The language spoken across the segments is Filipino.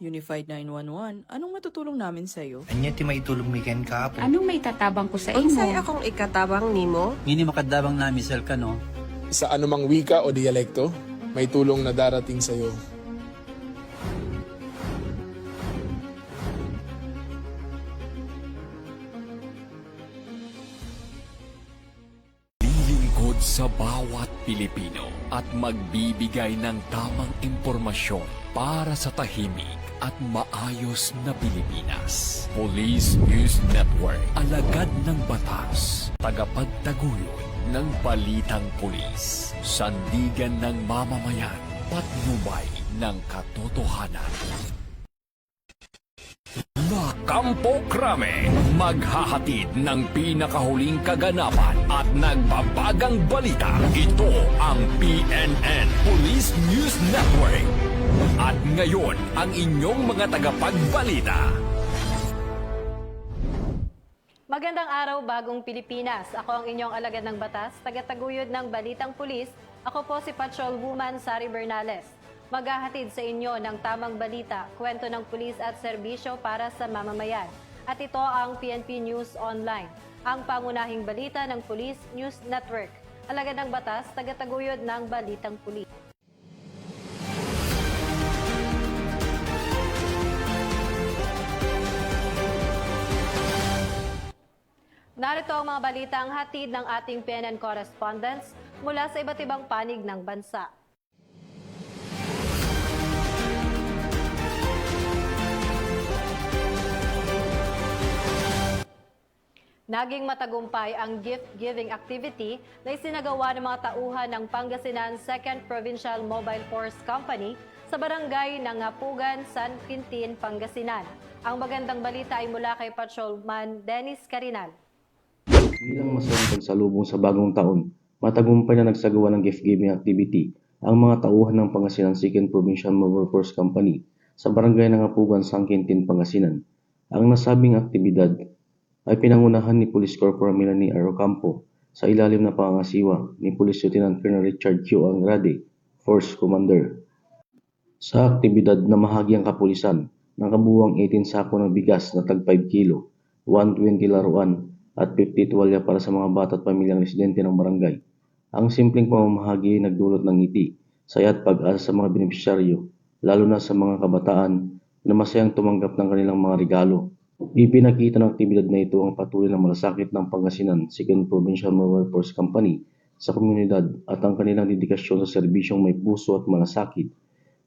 Unified 911, anong matutulong namin sa'yo? Anya ti maitulong mi ken kapo. Anong may tatabang ko sa Unsay imo? akong ikatabang nimo? Ngini makadabang na misal ka no. Sa anumang wika o dialekto, may tulong na darating sa iyo. Lilingkod sa bawat Pilipino at magbibigay ng tamang impormasyon para sa tahimik at maayos na Pilipinas. Police News Network, alagad ng batas, tagapagtaguyod ng balitang pulis, sandigan ng mamamayan, patnubay ng katotohanan. La Campo Crame, maghahatid ng pinakahuling kaganapan at nagbabagang balita. Ito ang PNN Police News Network. At ngayon, ang inyong mga tagapagbalita. Magandang araw, bagong Pilipinas. Ako ang inyong alagad ng batas, tagataguyod ng Balitang Pulis. Ako po si Patrolwoman Sari Bernales. Maghahatid sa inyo ng tamang balita, kwento ng pulis at serbisyo para sa mamamayan. At ito ang PNP News Online, ang pangunahing balita ng Police News Network. Alagad ng batas, tagataguyod ng Balitang Pulis. Narito ang mga balitang hatid ng ating PNN correspondents mula sa iba't ibang panig ng bansa. Naging matagumpay ang gift-giving activity na isinagawa ng mga tauhan ng Pangasinan 2nd Provincial Mobile Force Company sa barangay ng Apugan, San Quintin, Pangasinan. Ang magandang balita ay mula kay Patrolman Dennis Carinal. Bilang masayang pagsalubong sa bagong taon, matagumpay na nagsagawa ng gift-giving activity ang mga tauhan ng Pangasinan 2nd Provincial Mobile Force Company sa barangay ng Apugan, San Quintin, Pangasinan. Ang nasabing aktibidad ay pinangunahan ni Police Corporal Melanie Arocampo sa ilalim ng pangangasiwa ni Police Lieutenant Colonel Richard Q. Angrade, Force Commander. Sa aktibidad na mahagi ang kapulisan, nakabuwang 18 sako ng bigas na tag 5 kilo, 120 laruan at 50 tuwalya para sa mga bata at pamilyang residente ng barangay. Ang simpleng pamamahagi ay nagdulot ng ngiti, saya at pag-asa sa mga benepisyaryo, lalo na sa mga kabataan na masayang tumanggap ng kanilang mga regalo. Ipinakita ng aktibidad na ito ang patuloy na malasakit ng Pangasinan 2nd Provincial Mobile Force Company sa komunidad at ang kanilang dedikasyon sa serbisyong may puso at malasakit.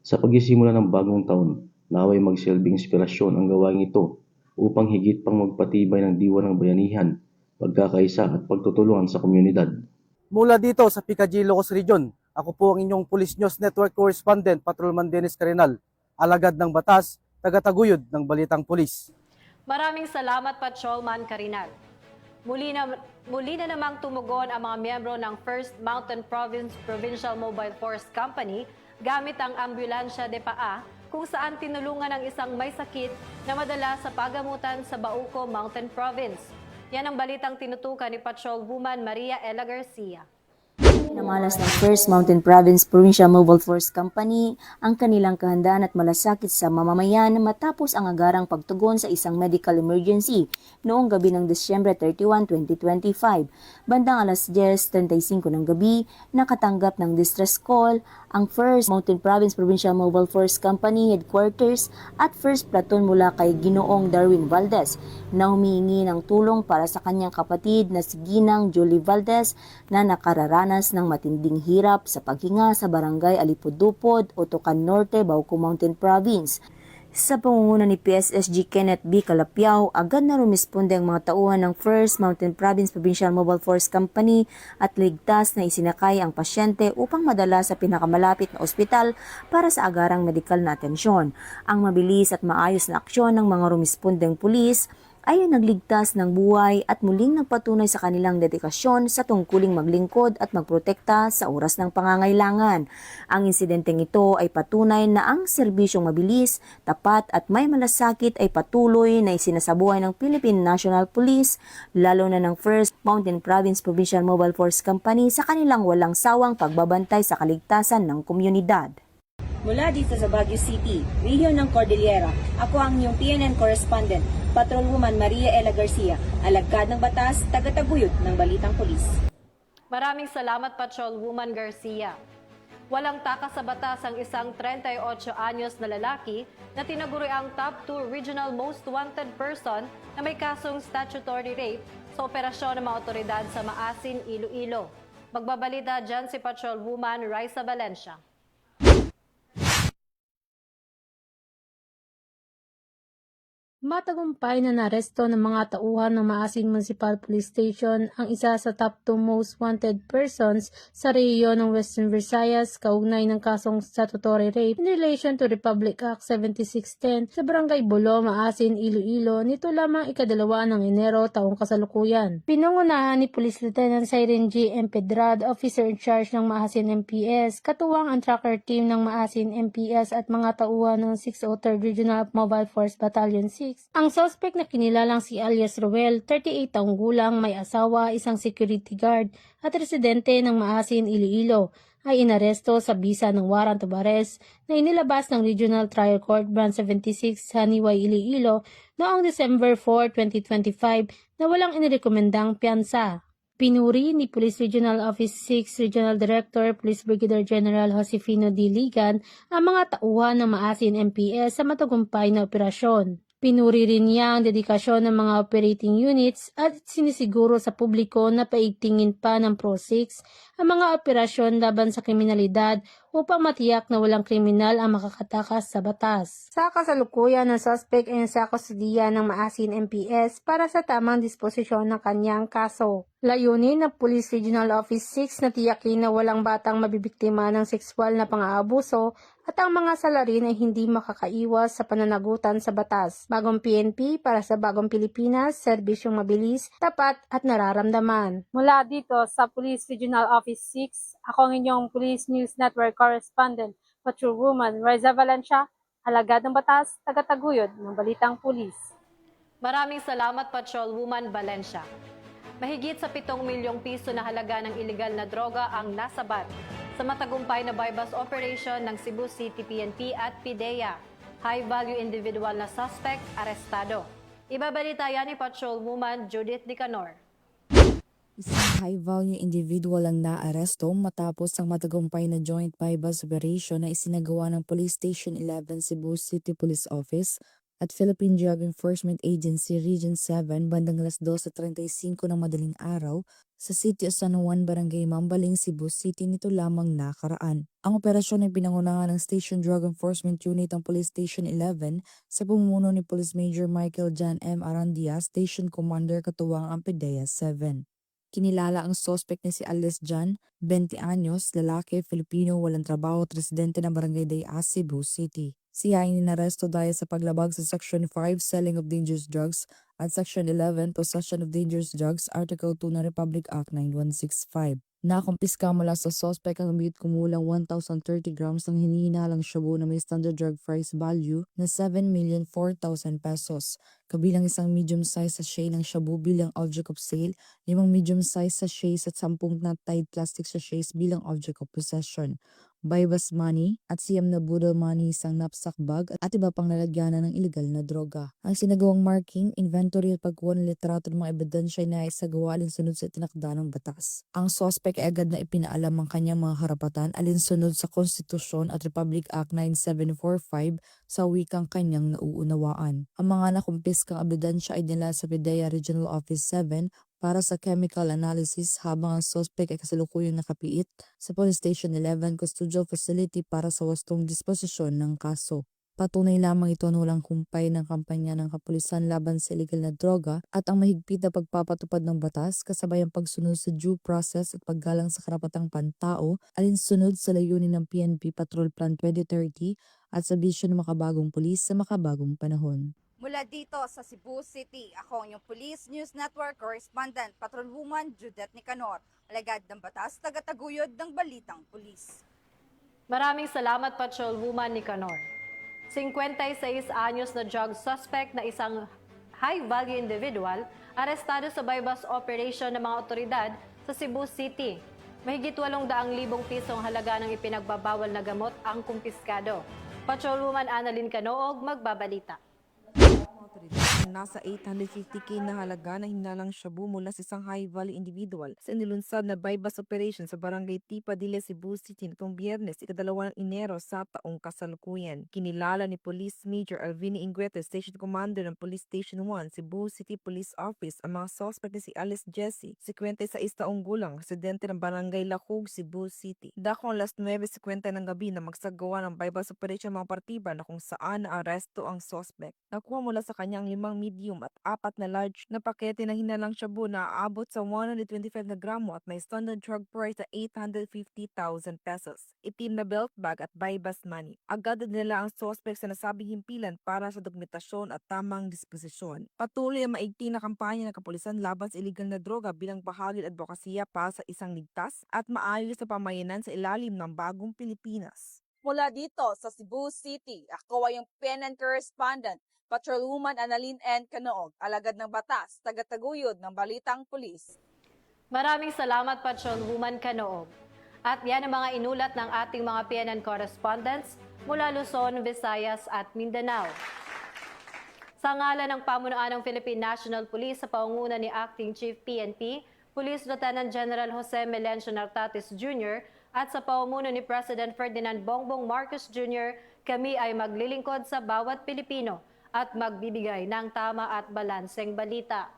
Sa pagsisimula ng bagong taon, naway magsilbing inspirasyon ang gawain ito upang higit pang magpatibay ng diwa ng bayanihan, pagkakaisa at pagtutulungan sa komunidad. Mula dito sa Picadillo, Ilocos Region, ako po ang inyong Police News Network Correspondent, Patrolman Dennis Carinal, alagad ng batas, tagataguyod ng Balitang Pulis. Maraming salamat, Patrolman Carinal. Muli na namang tumugon ang mga miyembro ng 1st Mountain Province Provincial Mobile Force Company gamit ang ambulansya de paa kung saan tinulungan ang isang may sakit na madala sa pagamutan sa Bauco Mountain Province. Yan ang balitang tinutukan ni Patrolwoman Maria Ella Garcia. Namalas ng 1st Mountain Province Provincial Mobile Force Company ang kanilang kahandaan at malasakit sa mamamayan matapos ang agarang pagtugon sa isang medical emergency noong gabi ng Disyembre 31, 2025. Bandang alas 10:35 ng gabi, nakatanggap ng distress call ang 1st Mountain Province Provincial Mobile Force Company Headquarters at 1st Platoon mula kay Ginoong Darwin Valdez na humihingi ng tulong para sa kanyang kapatid na si Ginang Julie Valdez na nakararanas ng matinding hirap sa paghinga sa barangay Alipudupod, Otocan Norte, Bauco Mountain Province. Sa pangunguna ni PSSG Kenneth B. Calapiao, agad na rumisponde ang mga tauhan ng 1st Mountain Province Provincial Mobile Force Company at ligtas na isinakay ang pasyente upang madala sa pinakamalapit na ospital para sa agarang medikal na atensyon. Ang mabilis at maayos na aksyon ng mga rumispondeng pulis ay nagligtas ng buhay at muling nagpatunay sa kanilang dedikasyon sa tungkuling maglingkod at magprotekta sa oras ng pangangailangan. Ang insidenteng ito ay patunay na ang serbisyong mabilis, tapat at may malasakit ay patuloy na isinasabuhay ng Philippine National Police, lalo na ng 1st Mountain Province Provincial Mobile Force Company sa kanilang walang sawang pagbabantay sa kaligtasan ng komunidad. Mula dito sa Baguio City, rehiyon ng Cordillera, ako ang inyong PNN correspondent, Patrolwoman Maria Ella Garcia, alagad ng batas, tagataguyod ng Balitang Pulis. Maraming salamat, Patrolwoman Garcia. Walang takas sa batas ang isang 38 anyos na lalaki na tinaguri ang top 2 regional most wanted person na may kasong statutory rape sa operasyon ng mga otoridad sa Maasin, Iloilo. Magbabalita dyan si Patrolwoman Raisa Valencia. Matagumpay na naresto ng mga tauhan ng Maasin Municipal Police Station ang isa sa top 2 most wanted persons sa rehiyon ng Western Visayas kaugnay ng kasong statutory rape in relation to Republic Act 7610 sa Barangay Bulo, Maasin, Iloilo nito lamang ika-2 ng Enero taong kasalukuyan. Pinangunahan ni Police Lieutenant Siren G. Empedrad, officer in charge ng Maasin MPS, katuwang ang tracker team ng Maasin MPS at mga tauhan ng 603rd Regional Mobile Force Battalion 6. Ang suspect na kinilalang si alias Roel, 38 taong gulang, may asawa, isang security guard at residente ng Maasin, Iloilo, ay inaresto sa bisa ng warrant of arrest na inilabas ng Regional Trial Court Branch 76 sa Niway, Iloilo noong December 4, 2025 na walang inirekomendang piyansa. Pinuri ni Police Regional Office 6 Regional Director Police Brigadier General Josefino D. Ligan ang mga tauhan ng Maasin MPS sa matagumpay na operasyon. Pinuri rin niya ang dedikasyon ng mga operating units at sinisiguro sa publiko na paigtingin pa ng Pro-6 ang mga operasyon laban sa kriminalidad upang matiyak na walang kriminal ang makakatakas sa batas. Sa kasalukuyan ng suspect ay nasa kustudiya ng Maasin MPS para sa tamang disposisyon ng kanyang kaso. Layunin ng Police Regional Office 6 na tiyakin na walang batang mabibiktima ng sexual na pang-aabuso at ang mga salarin ay hindi makakaiwas sa pananagutan sa batas. Bagong PNP para sa Bagong Pilipinas, serbisyong mabilis, tapat at nararamdaman. Mula dito sa Police Regional Office 6, ako ang inyong Police News Network correspondent, Patrolwoman Raisa Valencia, alagad ng batas, tagataguyod ng Balitang Pulis. Maraming salamat, Patrolwoman Valencia. Mahigit sa 7 milyong piso na halaga ng iligal na droga ang nasabat sa matagumpay na bypass operation ng Cebu City PNP at PIDEA. High-value individual na suspect, arestado. Ibabalita yan ni Patrolwoman Judith Nicanor. Isang high-value individual ang naaresto matapos ang matagumpay na joint bypass operation na isinagawa ng Police Station 11 Cebu City Police Office at Philippine Drug Enforcement Agency Region 7 bandang alas 2:35 ng madaling araw sa City of San Juan, Barangay Mambaling, Cebu City nito lamang nakaraan. Ang operasyon ay pinangunahan ng Station Drug Enforcement Unit ng Police Station 11 sa pamumuno ni Police Major Michael John M. Arandia, Station Commander katuwang ang PIDEA 7. Kinilala ang suspect na si alias John, 20 anyos, lalaki, Filipino, walang trabaho at residente ng Barangay Dayas, Cebu City. Siya ay inaresto dahil sa paglabag sa Section 5, Selling of Dangerous Drugs at Section 11, Possession of Dangerous Drugs, Article 2 ng Republic Act 9165. Nakumpiska mula sa suspect ang bigit kumulang 1,030 grams ng hinihinalang shabu na may standard drug price value na 7,004,000 pesos, kabilang isang medium-size sachet ng shabu bilang object of sale, 5 medium-size sachets at 10 knot-tied plastic sachets bilang object of possession, bypass money at siyam na budol money, isang knapsack bag at iba pang lalagyanan ng iligal na droga. Ang sinagawang marking, inventory at pagkuha ng litrato ng mga ebidensya ay naisagawa alinsunod sa tinakda ng batas. Ang suspect ay agad na ipinaalam ang kanyang mga karapatan alinsunod sa Konstitusyon at Republic Act 9745 sa wikang kanyang nauunawaan. Ang mga nakumpiskang ebidensya ay dinala sa PIDEA Regional Office 7 para sa chemical analysis habang ang suspect ay kasalukuyang nakapiit sa Police Station 11 Custodial Facility para sa wastong disposisyon ng kaso. Patunay lamang ito na walang kumpay ng kampanya ng kapulisan laban sa illegal na droga at ang mahigpit na pagpapatupad ng batas kasabay ang pagsunod sa due process at paggalang sa karapatang pantao alinsunod sa layunin ng PNP Patrol Plan 2030 at sa bisyon ng makabagong pulis sa makabagong panahon. Mula dito sa Cebu City, ako ang inyong Police News Network correspondent, Patrolwoman Judith Nicanor, alagad ng batas, tagataguyod ng Balitang Pulis. Maraming salamat, Patrolwoman Nicanor. 56 anyos na drug suspect na isang high-value individual arestado sa bypass operation ng mga otoridad sa Cebu City. Mahigit 800,000 pisong halaga ng ipinagbabawal na gamot ang kumpiskado. Patrolwoman Annalyn Canoog magbabalita. Nasa 850k na halaga na hinalang shabu mula sa isang high value individual sa inilunsad na bypass operation sa barangay Tipadilla, Cebu City nitong Biyernes, 2 Enero sa taong kasalukuyan. Kinilala ni Police Major Alvini Inguete, Station Commander ng Police Station 1, Cebu City Police Office, ang mga suspect ni si Alice Jessie, 56 taong gulang, residente ng barangay Lacug, Cebu City. Dako ang alas 9:50 ng gabi na magsagawa ng bypass operation mga partiba na kung saan naaresto ang suspect. Nakuha mula sa kanyang 5 medium at 4 na large na pakete na hinalang shabu na aabot sa 125 na gramo at may standard drug price na 850,000 pesos. Itim na belt bag at bypass money. Agad nila ang suspect sa nasabing himpilan para sa dokumentasyon at tamang disposisyon. Patuloy ang maigting na kampanya ng kapulisan laban sa illegal na droga bilang bahagi ng advokasya para sa isang ligtas at maayos na pamayanan sa ilalim ng bagong Pilipinas. Mula dito sa Cebu City, ako ay yung PNN correspondent, Patrolwoman Annalyn N. Canoog, alagad ng batas, tagataguyod ng Balitang Pulis. Maraming salamat, Patrolwoman Canoog. At yan ang mga inulat ng ating mga PNN correspondents mula Luzon, Visayas at Mindanao. Sa ngalan ng pamunuan ng Philippine National Police sa pangunguna ni Acting Chief PNP, Police Lieutenant General Jose Melencio Nartatis Jr., at sa pamumuno ni President Ferdinand Bongbong Marcos Jr., kami ay maglilingkod sa bawat Pilipino at magbibigay ng tama at balanseng balita.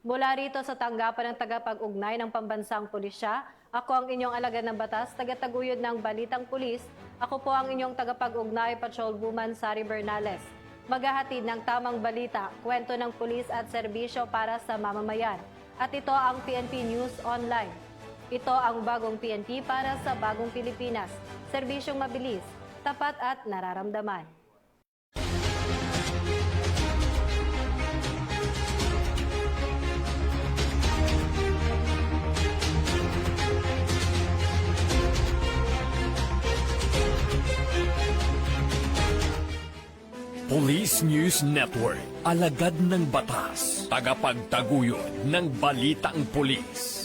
Mula rito sa tanggapan ng tagapag-ugnay ng Pambansang Pulisya, ako ang inyong alagad ng batas, tagataguyod ng Balitang Pulis. Ako po ang inyong tagapag-ugnay, Patrolwoman Sari Bernales. Maghahatid ng tamang balita, kwento ng pulis at serbisyo para sa mamamayan. At ito ang PNP News Online. Ito ang bagong PNP para sa bagong Pilipinas. Serbisyong mabilis, tapat at nararamdaman. Police News Network, alagad ng batas, tagapagtaguyod ng balitang pulis.